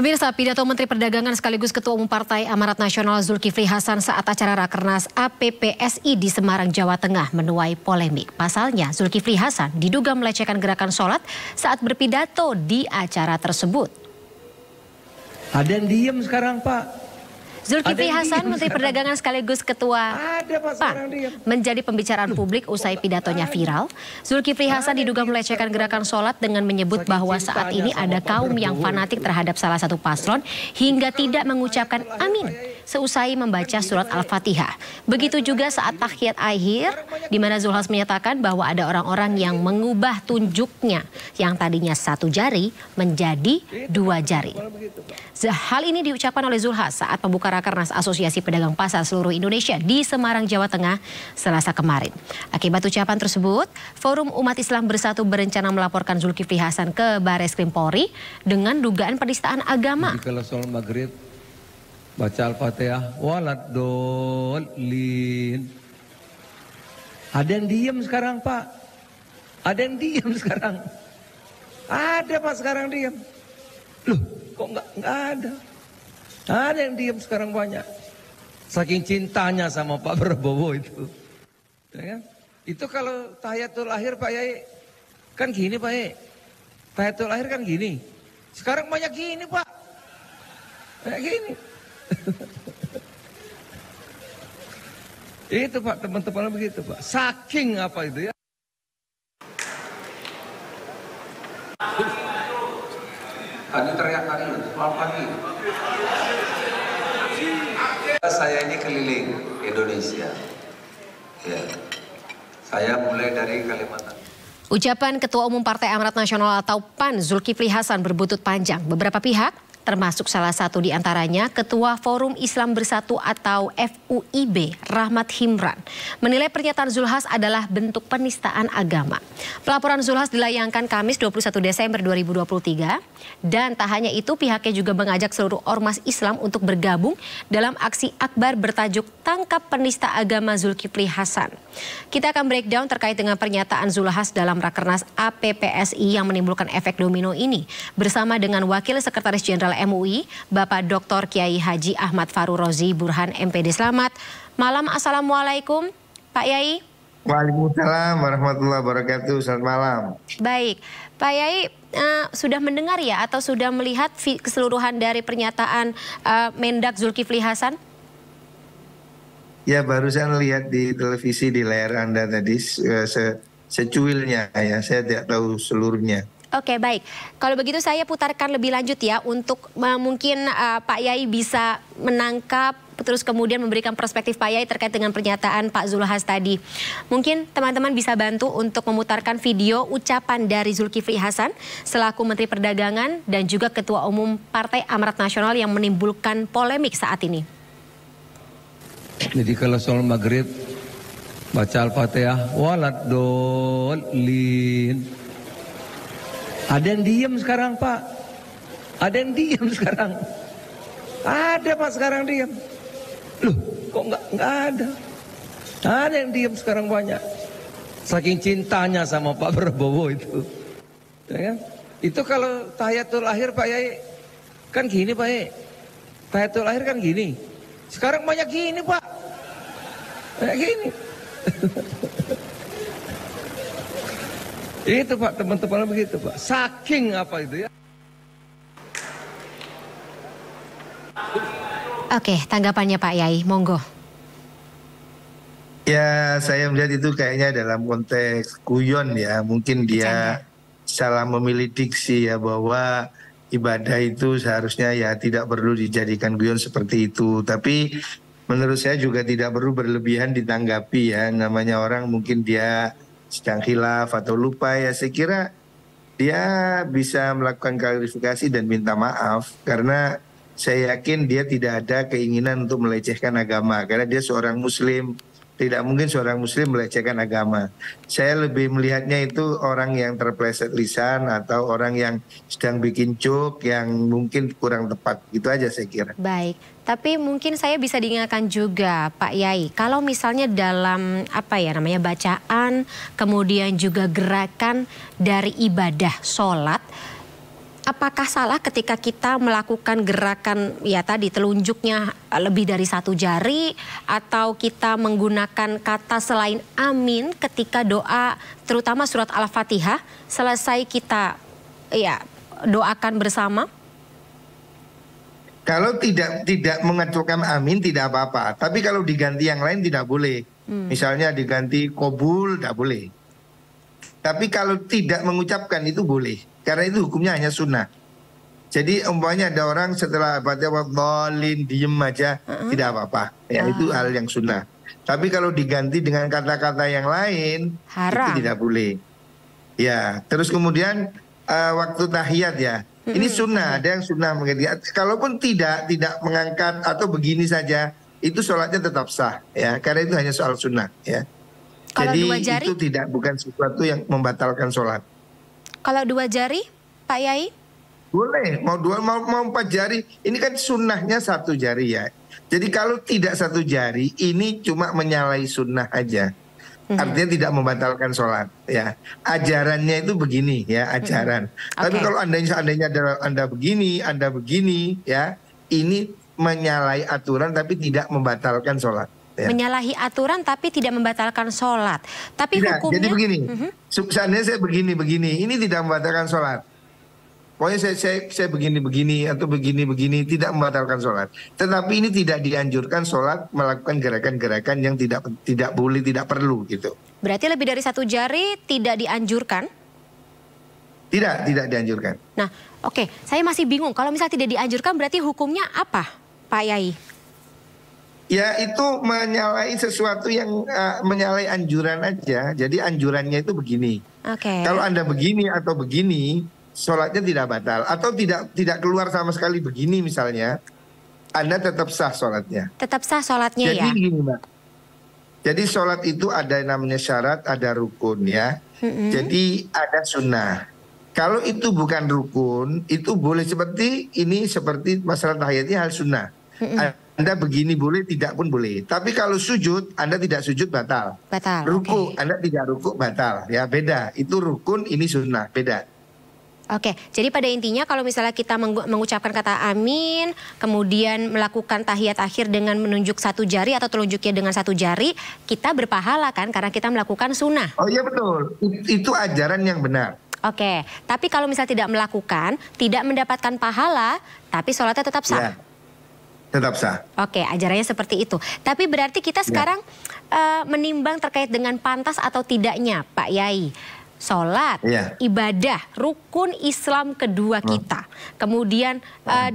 Pemirsa, pidato Menteri Perdagangan sekaligus Ketua Umum Partai Amanat Nasional Zulkifli Hasan saat acara Rakernas APPSI di Semarang, Jawa Tengah menuai polemik. Pasalnya, Zulkifli Hasan diduga melecehkan gerakan sholat saat berpidato di acara tersebut. Ada yang diem sekarang, Pak. Zulkifli Hasan, Menteri Perdagangan sekaligus Ketua PAN, menjadi pembicaraan publik usai pidatonya viral. Zulkifli Hasan diduga melecehkan gerakan sholat dengan menyebut bahwa saat ini ada kaum yang fanatik terhadap salah satu paslon hingga tidak mengucapkan amin seusai membaca surat Al-Fatihah. Begitu juga saat tahiyat akhir, di mana Zulhas menyatakan bahwa ada orang-orang yang mengubah tunjuknya yang tadinya 1 jari menjadi 2 jari. Hal ini diucapkan oleh Zulhas saat pembuka Rakernas Asosiasi Pedagang Pasar seluruh Indonesia di Semarang, Jawa Tengah, Selasa kemarin. Akibat ucapan tersebut, Forum Umat Islam Bersatu berencana melaporkan Zulkifli Hasan ke Bareskrim Polri dengan dugaan penistaan agama. Kalau sholat maghrib, baca Al-Fatihah, waladolin. Ada yang diem sekarang, Pak. Ada yang diem sekarang. Ada, Pak, sekarang diem. Loh, kok nggak ada? Ada yang diem sekarang banyak. Saking cintanya sama Pak Prabowo itu. Ya kan? Itu kalau tahiyatul akhir, Pak Yai, kan gini, Pak Yai. Tahiyatul akhir kan gini. Sekarang banyak gini, Pak. Kayak gini. Itu, Pak, teman-teman begitu, Pak. Saking apa itu ya. Tadi teriak tadi, selamat pagi. Saya ini keliling Indonesia. Ya. Saya mulai dari Kalimantan. Ucapan Ketua Umum Partai Amanat Nasional atau PAN Zulkifli Hasan berbuntut panjang. Beberapa pihak, termasuk salah satu di antaranya Ketua Forum Islam Bersatu atau FUIB, Rahmat Himran, menilai pernyataan Zulhas adalah bentuk penistaan agama. Pelaporan Zulhas dilayangkan Kamis 21 Desember 2023 dan tak hanya itu, pihaknya juga mengajak seluruh ormas Islam untuk bergabung dalam aksi akbar bertajuk Tangkap Penista Agama Zulkifli Hasan. Kita akan breakdown terkait dengan pernyataan Zulhas dalam Rakernas APPSI yang menimbulkan efek domino ini bersama dengan Wakil Sekretaris Jenderal MUI, Bapak Dr. Kiai Haji Ahmad Faruk Rozi Burhan MPD. Selamat malam, Assalamualaikum Pak Yai. Waalaikumsalam warahmatullahi wabarakatuh. Selamat malam. Baik, Pak Yai sudah mendengar ya atau sudah melihat keseluruhan dari pernyataan Mendak Zulkifli Hasan? Ya, barusan lihat di televisi di layar Anda tadi secuilnya ya, saya tidak tahu seluruhnya. Oke, baik. Kalau begitu saya putarkan lebih lanjut ya untuk mungkin Pak Yai bisa menangkap terus kemudian memberikan perspektif Pak Yai terkait dengan pernyataan Pak Zulhas tadi. Mungkin teman-teman bisa bantu untuk memutarkan video ucapan dari Zulkifli Hasan selaku Menteri Perdagangan dan juga Ketua Umum Partai Amanat Nasional yang menimbulkan polemik saat ini. Jadi kalau sholat maghrib, baca Al-Fatihah, waladolin. Ada yang diem sekarang, Pak. Ada yang diem sekarang. Ada, Pak, sekarang diem. Loh, kok nggak ada? Ada yang diem sekarang banyak. Saking cintanya sama Pak Prabowo itu. Ya kan? Itu kalau tahiyatul akhir, Pak Yai, kan gini, Pak Yai. Tahiyatul akhir kan gini. Sekarang banyak gini, Pak. Kayak gini. Itu, Pak, teman-teman begitu, Pak. Saking apa itu ya. Oke, tanggapannya Pak Yai, monggo. Ya, saya melihat itu kayaknya dalam konteks guyon ya. Mungkin dia salah memilih diksi ya, bahwa ibadah itu seharusnya ya tidak perlu dijadikan guyon seperti itu. Tapi menurut saya juga tidak perlu berlebihan ditanggapi ya. Namanya orang mungkin dia sedang khilaf atau lupa ya, saya kira dia bisa melakukan klarifikasi dan minta maaf karena saya yakin dia tidak ada keinginan untuk melecehkan agama karena dia seorang muslim. Tidak mungkin seorang muslim melecehkan agama. Saya lebih melihatnya itu orang yang terpleset lisan atau orang yang sedang bikin joke yang mungkin kurang tepat. Itu aja saya kira. Baik, tapi mungkin saya bisa diingatkan juga Pak Yai, kalau misalnya dalam bacaan, kemudian juga gerakan dari ibadah sholat, apakah salah ketika kita melakukan gerakan ya tadi telunjuknya lebih dari satu jari atau kita menggunakan kata selain amin ketika doa terutama surat Al-Fatihah selesai kita ya doakan bersama? Kalau tidak mengacukan amin tidak apa-apa, tapi kalau diganti yang lain tidak boleh. Misalnya diganti kobul tidak boleh. Tapi kalau tidak mengucapkan itu boleh. Karena itu hukumnya hanya sunnah. Jadi umpamanya ada orang setelah Fatihah bolin diem aja tidak apa-apa. Ya itu hal yang sunnah. Tapi kalau diganti dengan kata-kata yang lain haram. Itu tidak boleh. Ya, terus kemudian waktu tahiyat ya. Ini sunnah, ada yang sunnah mengganti. Kalaupun tidak mengangkat atau begini saja, itu sholatnya tetap sah ya. Karena itu hanya soal sunnah ya. Kalau jadi dua jari? Itu bukan sesuatu yang membatalkan sholat. Kalau 2 jari, Pak Yai? Boleh, mau 2 mau 4 jari. Ini kan sunnahnya 1 jari ya. Jadi kalau tidak 1 jari, ini cuma menyalahi sunnah aja. Artinya tidak membatalkan sholat ya. Ajarannya itu begini ya, ajaran. Tapi kalau seandainya Anda begini ya, ini menyalahi aturan tapi tidak membatalkan sholat. Ya. Menyalahi aturan tapi tidak membatalkan sholat. Tapi tidak, hukumnya... jadi begini, seandainya saya begini, ini tidak membatalkan sholat. Pokoknya saya begini atau begini tidak membatalkan sholat. Tetapi ini tidak dianjurkan sholat melakukan gerakan-gerakan yang tidak boleh, tidak perlu gitu. Berarti lebih dari 1 jari tidak dianjurkan? Tidak dianjurkan. Nah, oke, saya masih bingung. Kalau misalnya tidak dianjurkan berarti hukumnya apa, Pak Yai? Ya itu menyalahi sesuatu yang menyalahi anjuran aja. Jadi anjurannya itu begini. Kalau Anda begini atau begini, sholatnya tidak batal. Atau tidak keluar sama sekali begini misalnya, Anda tetap sah sholatnya. Tetap sah sholatnya ya? Jadi gini Mbak. Jadi sholat itu ada namanya syarat, ada rukun ya. Jadi ada sunnah. Kalau itu bukan rukun, itu boleh seperti masalah tahiyatnya hal sunnah. Anda begini boleh, tidak pun boleh. Tapi kalau sujud, Anda tidak sujud batal. Batal. Ruku, Anda tidak ruku batal. Ya beda. Itu rukun, ini sunnah, beda. Oke, jadi pada intinya kalau misalnya kita mengucapkan kata amin, kemudian melakukan tahiyat akhir dengan menunjuk 1 jari atau telunjuknya dengan 1 jari, kita berpahala kan karena kita melakukan sunnah. Oh iya betul, itu ajaran yang benar. Oke, tapi kalau misalnya tidak melakukan, tidak mendapatkan pahala, tapi sholatnya tetap sah. Ya. Tetap sah. Oke, ajarannya seperti itu. Tapi berarti kita sekarang menimbang terkait dengan pantas atau tidaknya, Pak Yai. Sholat, ibadah, rukun Islam kedua kita. Kemudian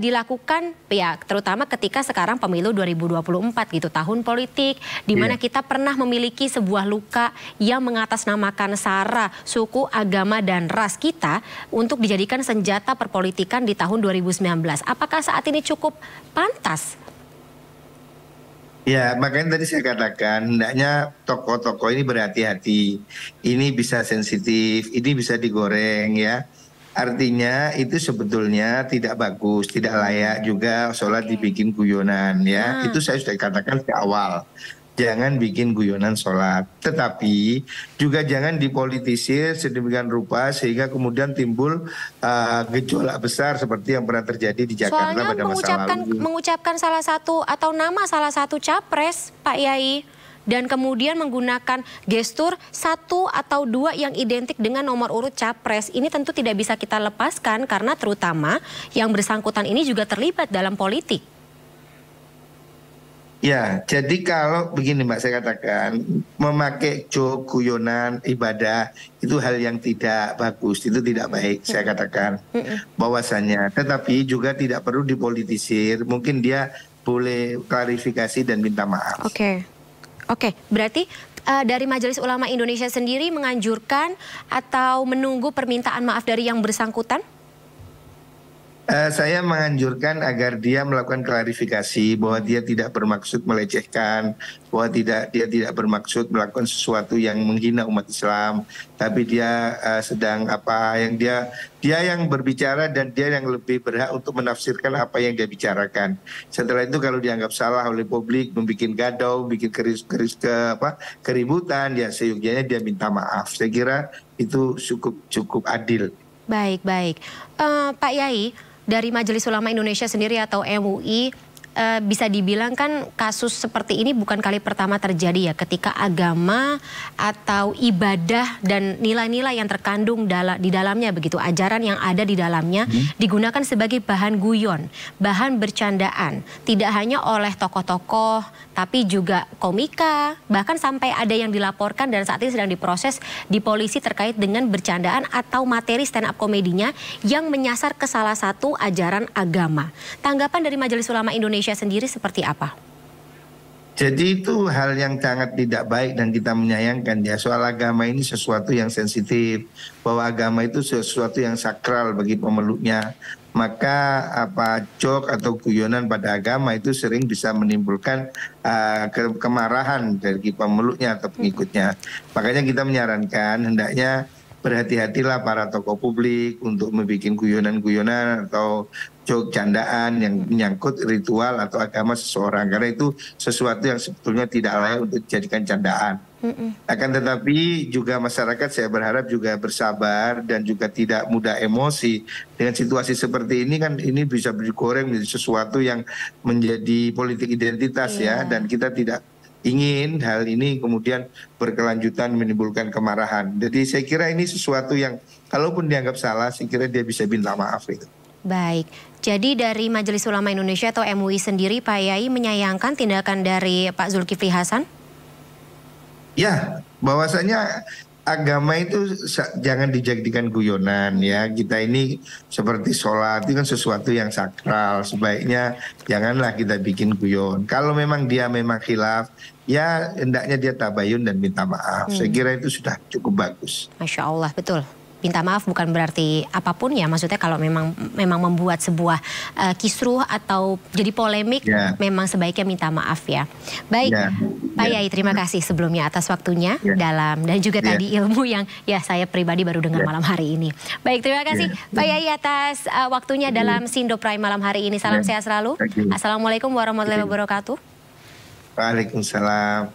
dilakukan ya terutama ketika sekarang pemilu 2024 gitu, tahun politik. Di mana kita pernah memiliki sebuah luka yang mengatasnamakan sara, suku, agama, dan ras kita untuk dijadikan senjata perpolitikan di tahun 2019. Apakah saat ini cukup pantas? Ya, makanya tadi saya katakan hendaknya tokoh-tokoh ini berhati-hati. Ini bisa sensitif, ini bisa digoreng ya. Artinya itu sebetulnya tidak bagus, tidak layak juga sholat dibikin guyonan ya. Itu saya sudah katakan di awal. Jangan bikin guyonan sholat. Tetapi juga jangan dipolitisir sedemikian rupa sehingga kemudian timbul gejolak besar seperti yang pernah terjadi di Jakarta pada masa lalu. Mengucapkan salah satu atau nama salah satu capres, Pak Yai. Dan kemudian menggunakan gestur 1 atau 2 yang identik dengan nomor urut capres. Ini tentu tidak bisa kita lepaskan karena terutama yang bersangkutan ini juga terlibat dalam politik. Ya, jadi kalau begini Mbak saya katakan, memakai joke, guyonan, ibadah itu hal yang tidak bagus, itu tidak baik saya katakan bahwasannya. Tetapi juga tidak perlu dipolitisir, mungkin dia boleh klarifikasi dan minta maaf. Oke, berarti dari Majelis Ulama Indonesia sendiri menganjurkan atau menunggu permintaan maaf dari yang bersangkutan? Saya menganjurkan agar dia melakukan klarifikasi bahwa dia tidak bermaksud melecehkan, bahwa dia tidak bermaksud melakukan sesuatu yang menghina umat Islam, tapi dia sedang dia yang berbicara dan dia yang lebih berhak untuk menafsirkan apa yang dia bicarakan. Setelah itu kalau dianggap salah oleh publik, membuat gadau, bikin keributan, ya seyogyanya dia minta maaf. Saya kira itu cukup adil. Baik, baik. Pak Yai, dari Majelis Ulama Indonesia sendiri atau MUI, bisa dibilang kan kasus seperti ini bukan kali pertama terjadi ya, ketika agama atau ibadah dan nilai-nilai yang terkandung di dalamnya begitu, ajaran yang ada di dalamnya digunakan sebagai bahan guyon, bahan bercandaan, tidak hanya oleh tokoh-tokoh tapi juga komika, bahkan sampai ada yang dilaporkan dan saat ini sedang diproses di polisi terkait dengan bercandaan atau materi stand up komedinya yang menyasar ke salah satu ajaran agama. Tanggapan dari Majelis Ulama Indonesia sendiri seperti apa? Jadi itu hal yang sangat tidak baik dan kita menyayangkan ya. Soal agama ini sesuatu yang sensitif, bahwa agama itu sesuatu yang sakral bagi pemeluknya. Maka joke atau guyonan pada agama itu sering bisa menimbulkan kemarahan dari pemeluknya atau pengikutnya. Makanya kita menyarankan hendaknya berhati-hatilah para tokoh publik untuk membuat guyonan-guyonan atau joke candaan yang menyangkut ritual atau agama seseorang, karena itu sesuatu yang sebetulnya tidak layak untuk dijadikan candaan. Akan tetapi juga masyarakat saya berharap juga bersabar dan juga tidak mudah emosi dengan situasi seperti ini, kan ini bisa digoreng menjadi sesuatu yang menjadi politik identitas ya, dan kita tidak ingin hal ini kemudian berkelanjutan menimbulkan kemarahan. Jadi saya kira ini sesuatu yang kalaupun dianggap salah, saya kira dia bisa minta maaf itu. Baik, jadi dari Majelis Ulama Indonesia atau MUI sendiri, Pak Yai menyayangkan tindakan dari Pak Zulkifli Hasan? Ya, bahwasanya agama itu jangan dijadikan guyonan ya. Kita ini seperti sholat itu kan sesuatu yang sakral. Sebaiknya janganlah kita bikin guyon. Kalau memang dia memang khilaf, ya hendaknya dia tabayun dan minta maaf. Saya kira itu sudah cukup bagus. Masya Allah, betul. Minta maaf bukan berarti apapun ya, maksudnya kalau memang membuat sebuah kisruh atau jadi polemik, memang sebaiknya minta maaf ya. Baik, Pak Yai, terima kasih sebelumnya atas waktunya dalam dan juga tadi ilmu yang ya saya pribadi baru dengar malam hari ini. Baik, terima kasih Pak Yai atas waktunya dalam Sindo Prime malam hari ini. Salam sehat selalu. Assalamualaikum warahmatullahi wabarakatuh. Waalaikumsalam.